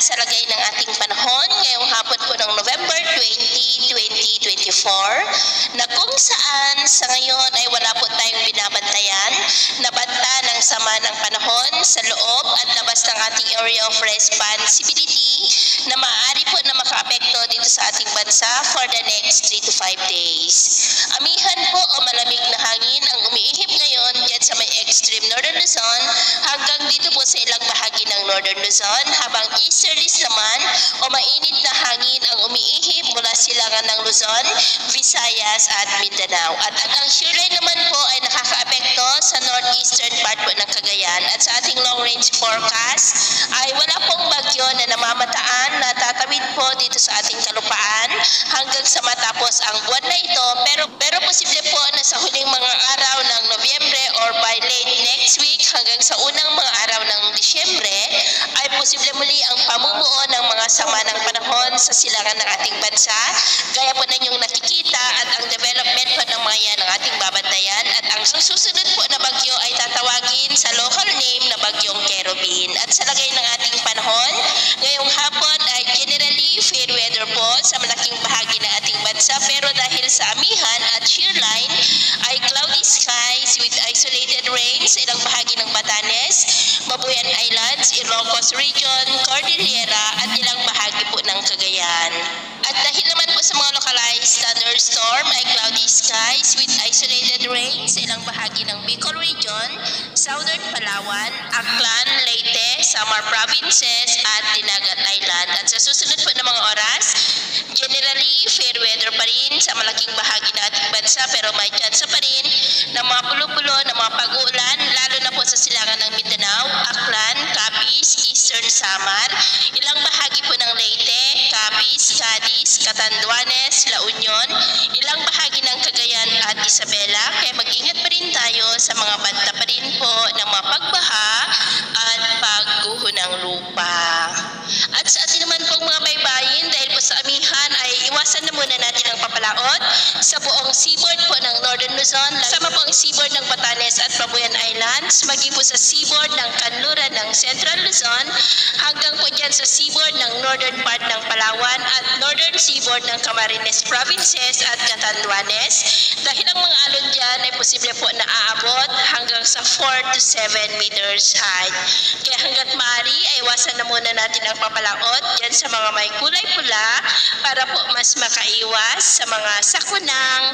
sa lagay ng ating panahon ngayong hapon po ng November 20, 2024 na kung saan sa ngayon ay wala po tayong binabantayan na banta ng sama ng panahon sa loob at labas ng ating area of responsibility na maaari po na makaapekto dito sa ating bansa for the next 3 to 5 days. Amihan po o malamig na hangin ang umiihip ngayon dyan sa may extreme northern Luzon hanggang dito po sa ilang bahagi ng northern Luzon, habang easterlies naman o mainit na hangin ang umiihip mula silangan ng Luzon, Visayas at Mindanao. At ang shear line naman po ay nakakaapekto sa northeastern part po ng Cagayan. At sa ating long range forecast ay wala pong bagyo na namamataan na tatawid po dito sa ating kalupaan hanggang sa matapos ang buwan na ito, pero posible po na sa huling mga araw ng Nobyembre or by late next week hanggang sa unang mga araw ng Disyembre ay posible muli ang pamumuo ng mga sama ng panahon sa silangan ng ating bansa, gaya po ninyong nakikita, at ang development po ng mga yan ang ating babantayan. At ang susunod po na bagyo ay tatawagin sa local name na bagyong Kerubin. At sa lagay ng ating panahon ngayong hapon ay generally fair weather po sa malaking bahagi ng ating bansa, pero dahil sa amihan at shear line ay cloudy skies with isolated rain sa ilang bahagi ng Batanes, Babuyan Islands, Ilocos Region, Cordillera at ilang bahagi po ng Cagayan. At dahil naman po sa mga localized thunderstorm ay cloudy skies with isolated rain sa ilang bahagi ng Bicol Region, Southern Palawan, Aklan, Leyte, Samar Provinces at Dinagat Island. At sa susunod po na mga oras, generally fair weather pa rin sa malaking bahagi ng ating bansa, pero may chance pa rin ng mga pulo-pulo ng mga pag-uulan, lalo na po sa silangan ng Mindanao, Aklan, Capiz, Eastern Samar, ilang bahagi po ng Leyte, Capiz, Cadiz, Catanduanes, La Union, ilang bahagi ng Cagayan at Isabela. Kaya mag-ingat pa rin tayo sa mga banta pa rin po ng mga pagbaha at pagguho ng lupa. At sa atin naman pong mga baybayin, dahil po sa amihan ay iwasan na muna natin ang papalaot sa buong seaboard po ng Northern Luzon, kasama po ang seaboard ng Batanes at Babuyan Islands, maging po sa seaboard ng Kanluran ng Central Luzon, hanggang po dyan sa seaboard ng northern part ng Palawan at northern seaboard ng Camarines Provinces at Catanduanes, dahil ang mga alon dyan ay posible po na aabot hanggang sa 4 to 7 meters high. Kaya hanggat maaari ay iwasan na muna natin ang papalaot dyan sa mga may kulay pula para po mas makaiwas sa mga sakunang